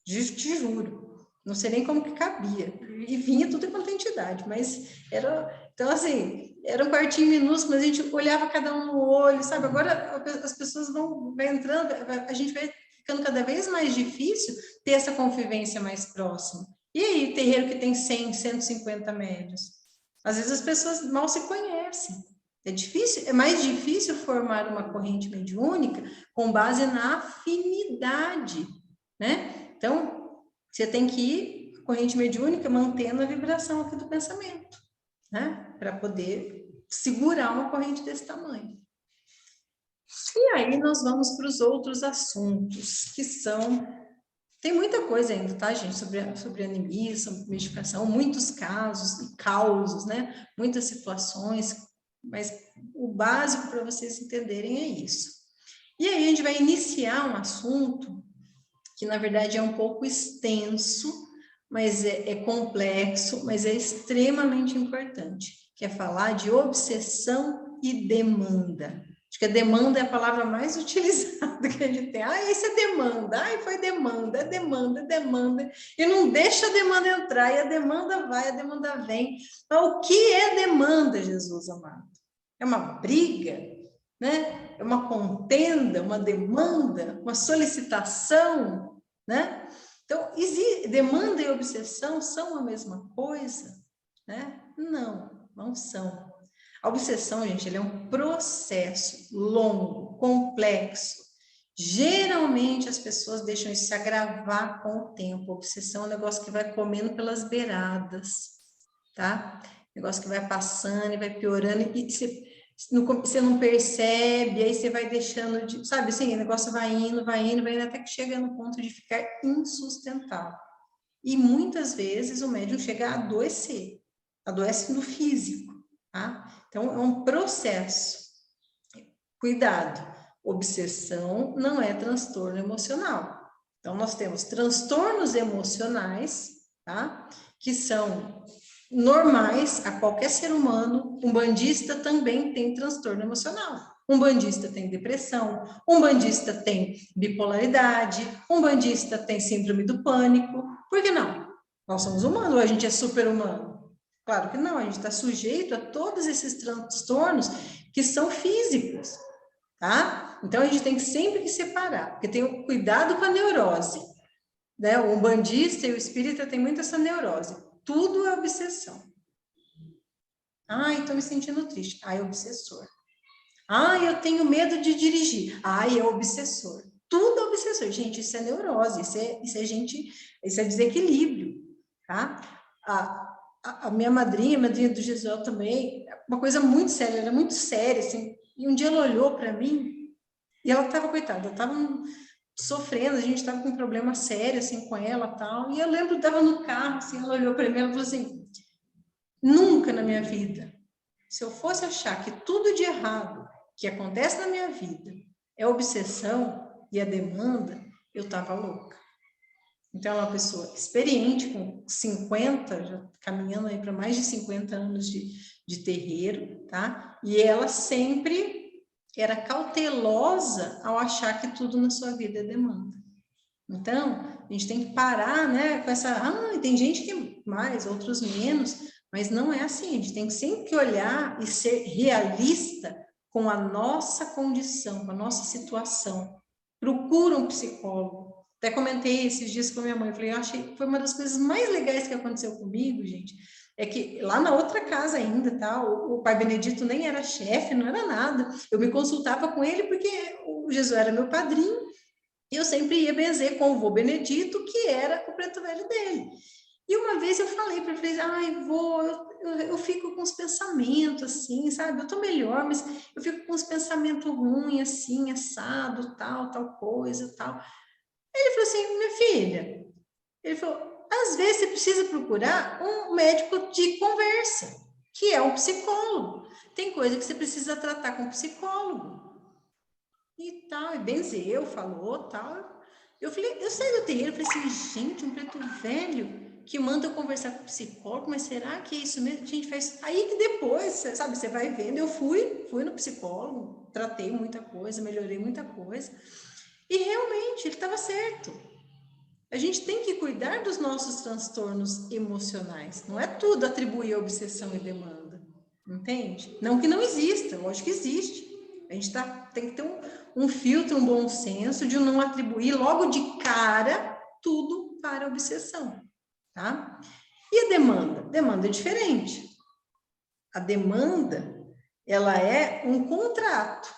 Te juro. Não sei nem como que cabia. E vinha tudo quanto é entidade, mas era... Então, assim, era um quartinho minúsculo, mas a gente olhava cada um no olho, sabe? Agora as pessoas vai entrando, a gente vai ficando cada vez mais difícil ter essa convivência mais próxima. E aí, terreiro que tem 100, 150 médios? Às vezes as pessoas mal se conhecem. É difícil, é mais difícil formar uma corrente mediúnica com base na afinidade, né? Então, você tem que ir, corrente mediúnica, mantendo a vibração aqui do pensamento, né? Para poder segurar uma corrente desse tamanho. E aí nós vamos para os outros assuntos, que são... Tem muita coisa ainda, tá, gente? Sobre anemia, sobre medicação, muitos casos e causos, né? Muitas situações, mas o básico para vocês entenderem é isso. E aí a gente vai iniciar um assunto que, na verdade, é um pouco extenso, mas é complexo, mas é extremamente importante, que é falar de obsessão e demanda. Acho que a demanda é a palavra mais utilizada que a gente tem. Ah, isso é demanda. Ah, foi demanda, é demanda, é demanda. E não deixa a demanda entrar, e a demanda vai, a demanda vem. Mas o que é demanda, Jesus amado? É uma briga, né? É uma contenda, uma demanda, uma solicitação, né? Então, demanda e obsessão são a mesma coisa, né? Não são. A obsessão, gente, ele é um processo longo, complexo. Geralmente as pessoas deixam isso se agravar com o tempo. A obsessão é um negócio que vai comendo pelas beiradas, tá? Negócio que vai passando e vai piorando e você não percebe, aí você vai deixando de, sabe assim, o negócio vai indo, até que chega no ponto de ficar insustentável. E muitas vezes o médium chega a adoecer, adoece no físico, tá? Então, é um processo. Cuidado, obsessão não é transtorno emocional. Então, nós temos transtornos emocionais, tá? Que são normais a qualquer ser humano. Um bandista também tem transtorno emocional. Um bandista tem depressão, um bandista tem bipolaridade, um bandista tem síndrome do pânico. Por que não? Nós somos humanos, ou a gente é super-humano? Claro que não, a gente está sujeito a todos esses transtornos que são físicos, tá? Então, a gente tem que sempre que separar, porque tem o cuidado com a neurose, né? O umbandista e o espírita tem muito essa neurose. Tudo é obsessão. Ai, estou me sentindo triste. Ai, é obsessor. Ai, eu tenho medo de dirigir. Ai, é obsessor. Tudo é obsessor. Gente, isso é neurose, isso é desequilíbrio, tá? A minha madrinha do Gisuel também, uma coisa muito séria, ela era muito séria, assim, e um dia ela olhou para mim, e ela estava, coitada, ela estava sofrendo, a gente estava com um problema sério, assim, com ela e tal, e eu lembro, estava no carro, assim, ela olhou para mim, ela falou assim, nunca na minha vida, se eu fosse achar que tudo de errado que acontece na minha vida é obsessão e a demanda, eu estava louca. Então, ela é uma pessoa experiente, com 50, já caminhando aí para mais de 50 anos de terreiro, tá? E ela sempre era cautelosa ao achar que tudo na sua vida é demanda. Então, a gente tem que parar, né, com essa... tem gente que mais, outros menos, mas não é assim. A gente tem sempre que olhar e ser realista com a nossa condição, com a nossa situação. Procura um psicólogo. Até comentei esses dias com a minha mãe, eu falei, eu achei que foi uma das coisas mais legais que aconteceu comigo, gente, é que lá na outra casa ainda, tá, o pai Benedito nem era chefe, não era nada, eu me consultava com ele porque o Jesus era meu padrinho, e eu sempre ia benzer com o vô Benedito, que era o preto velho dele. E uma vez eu falei para ele, ai, vô, eu fico com os pensamentos assim, sabe? Eu tô melhor, mas eu fico com os pensamentos ruins, assim, assado, tal coisa, tal. Ele falou assim, minha filha, ele falou, às vezes você precisa procurar um médico de conversa, que é um psicólogo. Tem coisa que você precisa tratar com um psicólogo. E tal, e benzeu, falou, tal. Eu falei, eu saí do terreiro, falei assim, gente, um preto velho que manda eu conversar com o psicólogo, mas será que é isso mesmo? A gente faz... Aí que depois, sabe, você vai vendo, eu fui no psicólogo, tratei muita coisa, melhorei muita coisa, e realmente, ele estava certo. A gente tem que cuidar dos nossos transtornos emocionais, não é tudo atribuir a obsessão e demanda, entende? Não que não exista, lógico que existe. A gente tem que ter um filtro, um bom senso de não atribuir logo de cara tudo para a obsessão, tá? E a demanda? Demanda é diferente. A demanda, ela é um contrato,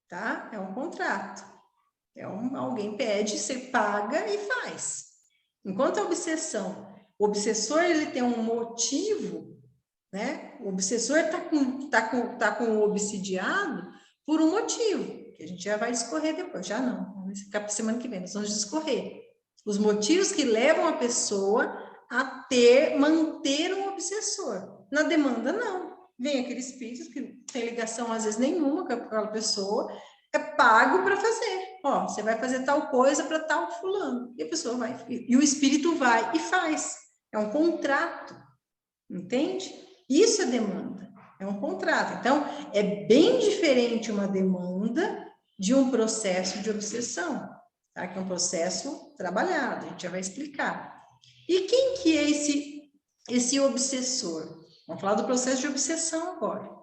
tá? É um contrato. Alguém pede, você paga e faz. Enquanto a obsessão, o obsessor ele tem um motivo, né? O obsessor tá com o obsidiado por um motivo, que a gente já vai discorrer depois, já não, vamos ficar para semana que vem, nós vamos discorrer. Os motivos que levam a pessoa a manter um obsessor. Na demanda, não. Vem aquele espírito que não tem ligação, às vezes, nenhuma com aquela pessoa, é pago para fazer. Ó, você vai fazer tal coisa para tal fulano. E a pessoa vai, e o espírito vai e faz. É um contrato, entende? Isso é demanda, é um contrato. Então, é bem diferente uma demanda de um processo de obsessão, tá? Que é um processo trabalhado, a gente já vai explicar. E quem que é esse obsessor? Vamos falar do processo de obsessão agora.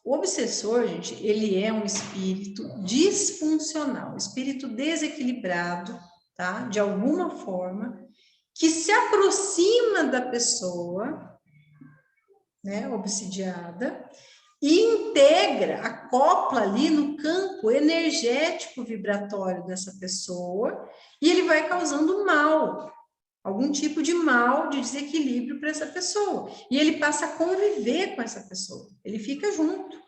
O obsessor, gente, ele é um espírito disfuncional, espírito desequilibrado, tá? De alguma forma, que se aproxima da pessoa, né, obsidiada, e integra, acopla ali no campo energético vibratório dessa pessoa, e ele vai causando mal, algum tipo de mal, de desequilíbrio para essa pessoa. E ele passa a conviver com essa pessoa, ele fica junto,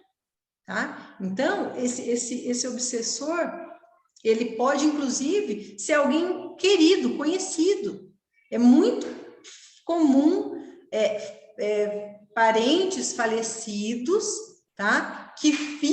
tá? Então, esse obsessor, ele pode, inclusive, ser alguém querido, conhecido. É muito comum parentes falecidos, tá? Que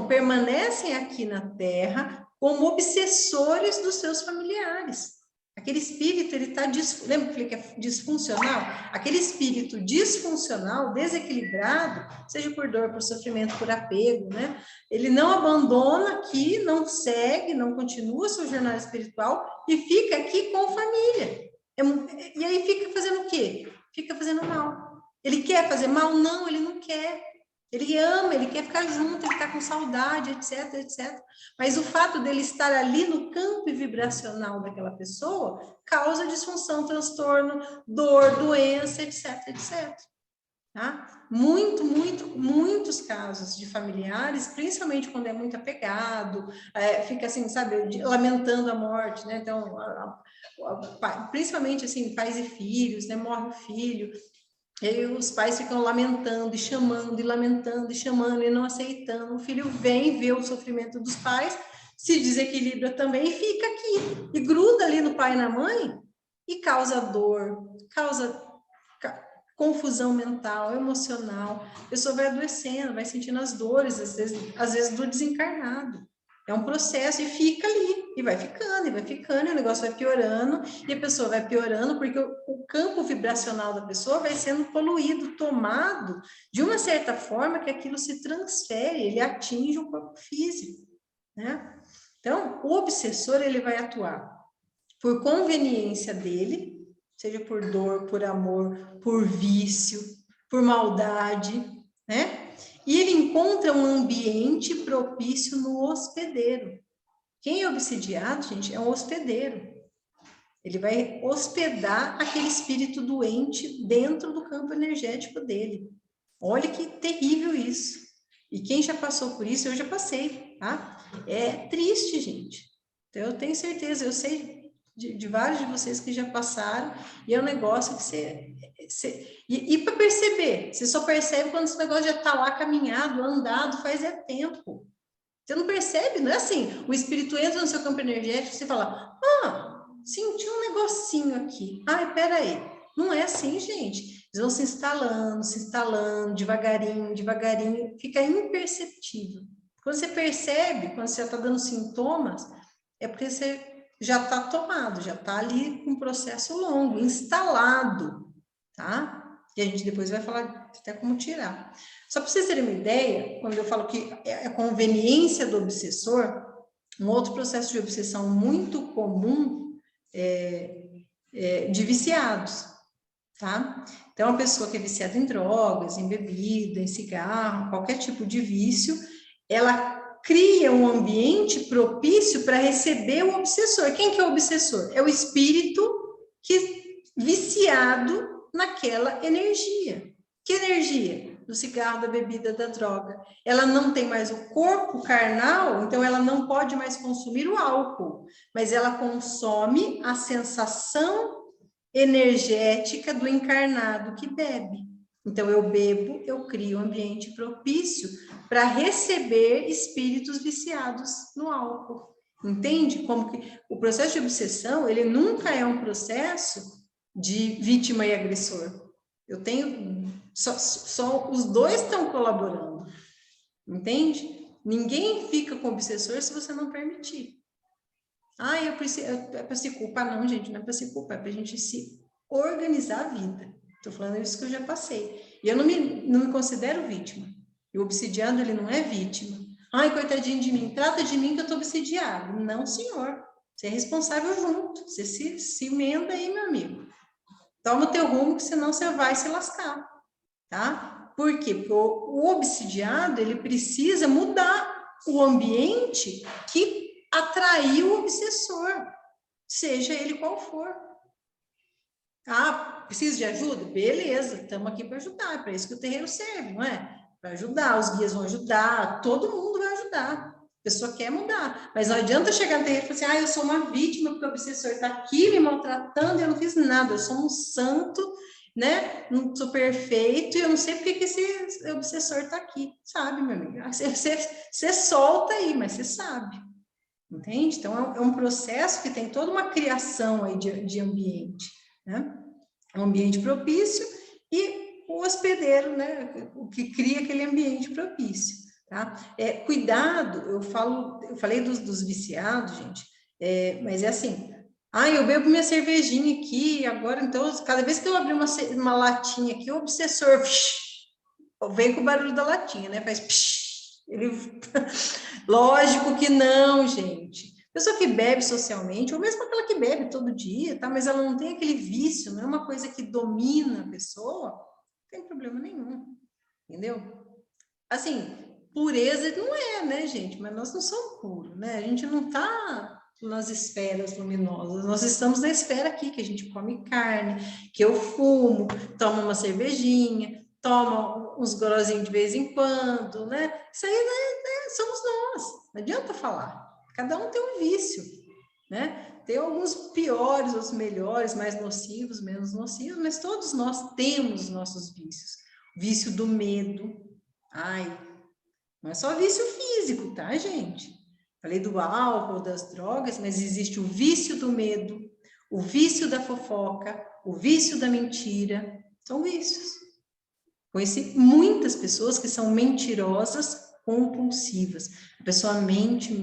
permanecem aqui na Terra como obsessores dos seus familiares. Aquele espírito, ele está, lembra que eu falei que é disfuncional? Aquele espírito disfuncional, desequilibrado, seja por dor, por sofrimento, por apego, né? Ele não abandona aqui, não segue, não continua sua jornada espiritual e fica aqui com família. E aí fica fazendo o quê? Fica fazendo mal. Ele quer fazer mal? Não, ele não quer. Ele ama, ele quer ficar junto, ele está com saudade, etc, etc. Mas o fato dele estar ali no campo vibracional daquela pessoa causa disfunção, transtorno, dor, doença, etc, etc. Tá? Muitos casos de familiares, principalmente quando é muito apegado, fica assim, sabe, lamentando a morte, né? Então, principalmente assim, pais e filhos, né? Morre o filho. E aí os pais ficam lamentando e chamando, e lamentando e chamando, e não aceitando. O filho vem ver o sofrimento dos pais, se desequilibra também e fica aqui. E gruda ali no pai e na mãe e causa dor, causa confusão mental, emocional. A pessoa vai adoecendo, vai sentindo as dores, às vezes do desencarnado. É um processo e fica ali, e vai ficando, e o negócio vai piorando, e a pessoa vai piorando, porque o campo vibracional da pessoa vai sendo poluído, tomado, de uma certa forma que aquilo se transfere, ele atinge o corpo físico, né? Então, o obsessor, ele vai atuar por conveniência dele, seja por dor, por amor, por vício, por maldade, né? E ele encontra um ambiente propício no hospedeiro. Quem é obsidiado, gente, é um hospedeiro. Ele vai hospedar aquele espírito doente dentro do campo energético dele. Olha que terrível isso. E quem já passou por isso, eu já passei, tá? É triste, gente. Então, eu tenho certeza, eu sei de vários de vocês que já passaram, e é um negócio que e para perceber, você só percebe quando esse negócio já está lá caminhado, andado, faz tempo. Você não percebe, não é assim, o espírito entra no seu campo energético, você fala, senti um negocinho aqui, ai, peraí, não é assim, gente, eles vão se instalando, devagarinho, fica imperceptível. Quando você percebe, quando você já está dando sintomas, é porque você já está tomado, já está ali com um processo longo, instalado, tá? E a gente depois vai falar até como tirar. Só para vocês terem uma ideia, quando eu falo que é a conveniência do obsessor, um outro processo de obsessão muito comum de viciados, tá? Então, a pessoa que é viciada em drogas, em bebida, em cigarro, qualquer tipo de vício, ela cria um ambiente propício para receber o obsessor. Quem que é o obsessor? É o espírito que viciado naquela energia. Que energia? Do cigarro, da bebida, da droga. Ela não tem mais o corpo carnal, então ela não pode mais consumir o álcool, mas ela consome a sensação energética do encarnado que bebe. Então, eu bebo, eu crio um ambiente propício para receber espíritos viciados no álcool. Entende? Como que o processo de obsessão, ele nunca é um processo de vítima e agressor. Eu tenho... Só os dois estão colaborando. Entende? Ninguém fica com obsessor se você não permitir. Eu preciso... É para se culpar? Não, gente, não é para se culpar, é para a gente se organizar a vida. Estou falando isso que eu já passei. E eu não me considero vítima. E o obsidiado, ele não é vítima. Ai, coitadinho de mim, trata de mim que eu estou obsidiado. Não, senhor. Você é responsável junto. Você se emenda aí, meu amigo. Toma o teu rumo, que senão você vai se lascar. Tá? Por quê? Porque o obsidiado, ele precisa mudar o ambiente que atraiu o obsessor. Seja ele qual for. Precisa de ajuda? Beleza, estamos aqui para ajudar, é para isso que o terreiro serve, não é? Para ajudar, os guias vão ajudar, todo mundo vai ajudar. A pessoa quer mudar, mas não adianta chegar no terreiro e falar assim, eu sou uma vítima porque o obsessor está aqui me maltratando e eu não fiz nada, eu sou um santo, né? Não sou perfeito e eu não sei porque que esse obsessor está aqui, sabe, meu amigo? Você solta aí, mas você sabe, entende? Então, é um processo que tem toda uma criação aí de ambiente, né? Um ambiente propício e o hospedeiro, né? O que cria aquele ambiente propício, tá? Cuidado, eu falei dos viciados, gente, mas é assim, Ah, eu bebo minha cervejinha aqui, agora então, cada vez que eu abrir uma latinha aqui, o obsessor vem com o barulho da latinha, né? Faz psh, ele... Lógico que não, gente. Pessoa que bebe socialmente, ou mesmo aquela que bebe todo dia, tá? Mas ela não tem aquele vício, não é uma coisa que domina a pessoa, não tem problema nenhum, entendeu? Assim, pureza não é, né, gente? Mas nós não somos puros, né? A gente não tá nas esferas luminosas, nós estamos na esfera aqui, que a gente come carne, que eu fumo, toma uma cervejinha, toma uns gorozinhos de vez em quando, né? Isso aí, né, somos nós, não adianta falar. Cada um tem um vício, né? Tem alguns piores, outros melhores, mais nocivos, menos nocivos, mas todos nós temos nossos vícios. Vício do medo. Ai, não é só vício físico, tá, gente? Falei do álcool, das drogas, mas existe o vício do medo, o vício da fofoca, o vício da mentira. São vícios. Conheci muitas pessoas que são mentirosas compulsivas. A pessoa mente,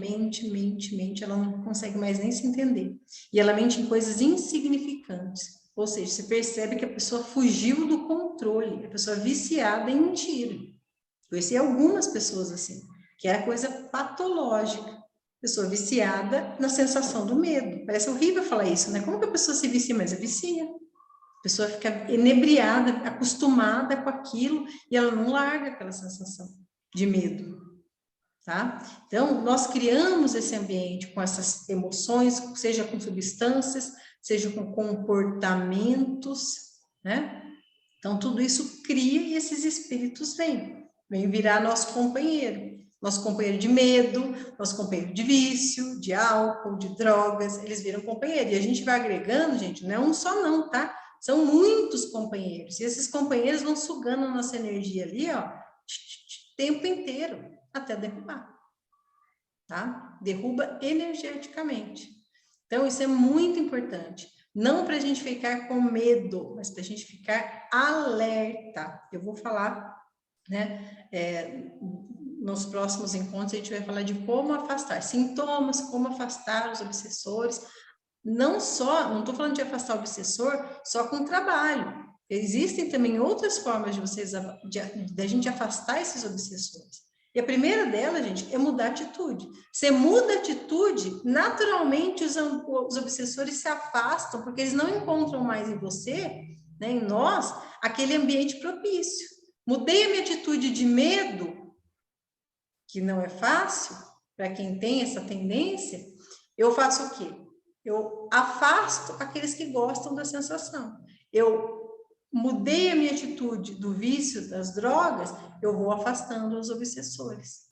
ela não consegue mais nem se entender. E ela mente em coisas insignificantes. Ou seja, você percebe que a pessoa fugiu do controle, a pessoa viciada em mentira. Conheci algumas pessoas assim, que era coisa patológica. Pessoa viciada na sensação do medo. Parece horrível falar isso, né? Como que a pessoa se vicia? Mas é vicia. A pessoa fica enebriada, acostumada com aquilo e ela não larga aquela sensação de medo, tá? Então, nós criamos esse ambiente com essas emoções, seja com substâncias, seja com comportamentos, né? Então, tudo isso cria e esses espíritos vêm virar nosso companheiro de medo, nosso companheiro de vício, de álcool, de drogas, eles viram companheiro. E a gente vai agregando, gente, não é um só não, tá? São muitos companheiros. E esses companheiros vão sugando a nossa energia ali, ó, o tempo inteiro, até derrubar, tá? Derruba energeticamente. Então, isso é muito importante. Não para a gente ficar com medo, mas para a gente ficar alerta. Eu vou falar, né? Nos próximos encontros, a gente vai falar de como afastar sintomas, como afastar os obsessores. Não estou falando de afastar o obsessor só com trabalho. Existem também outras formas de a gente afastar esses obsessores. E a primeira dela, gente, é mudar a atitude. Você muda a atitude, naturalmente os obsessores se afastam, porque eles não encontram mais em você, né, em nós, aquele ambiente propício. Mudei a minha atitude de medo, que não é fácil, para quem tem essa tendência, eu faço o quê? Eu afasto aqueles que gostam da sensação. Eu mudei a minha atitude do vício das drogas, eu vou afastando os obsessores.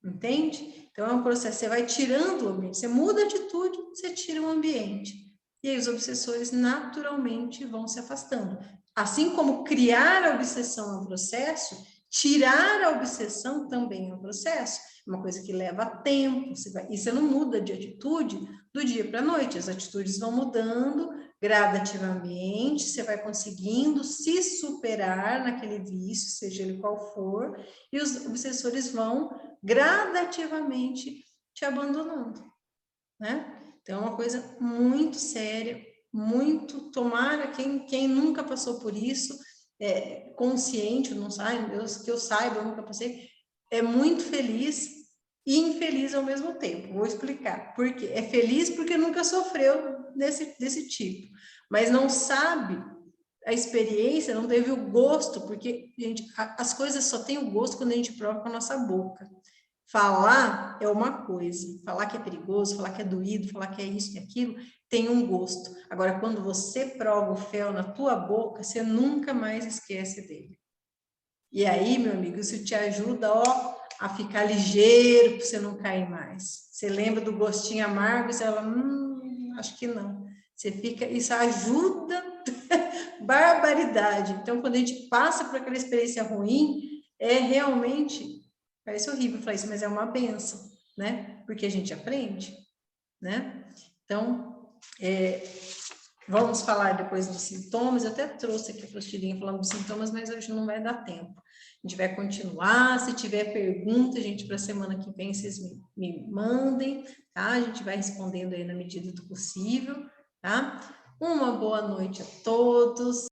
Entende? Então é um processo, você vai tirando o ambiente, você muda a atitude, você tira o ambiente. E aí os obsessores naturalmente vão se afastando. Assim como criar a obsessão é um processo, tirar a obsessão também é um processo. É uma coisa que leva tempo, e você não muda de atitude do dia para a noite, as atitudes vão mudando gradativamente, você vai conseguindo se superar naquele vício, seja ele qual for, e os obsessores vão gradativamente te abandonando, né? Então, é uma coisa muito séria, muito, tomara, quem nunca passou por isso, consciente, não sabe, que eu saiba, eu nunca passei, é muito feliz e infeliz ao mesmo tempo. Vou explicar. Por quê? É feliz porque nunca sofreu desse tipo, mas não sabe a experiência, não teve o gosto, porque, gente, as coisas só têm o gosto quando a gente prova com a nossa boca. Falar é uma coisa, falar que é perigoso, falar que é doído, falar que é isso e aquilo, tem um gosto. Agora, quando você prova o fel na tua boca, você nunca mais esquece dele. E aí, meu amigo, isso te ajuda, ó, a ficar ligeiro para você não cair mais. Você lembra do gostinho amargo e você fala, acho que não. Você fica, isso ajuda, barbaridade. Então, quando a gente passa por aquela experiência ruim, é realmente, parece horrível falar isso, mas é uma benção, né? Porque a gente aprende, né? Então, vamos falar depois dos sintomas. Eu até trouxe aqui a apostilinha falando dos sintomas, mas hoje não vai dar tempo. A gente vai continuar. Se tiver pergunta, gente, para a semana que vem, vocês me mandem, tá? A gente vai respondendo aí na medida do possível, tá? Uma boa noite a todos.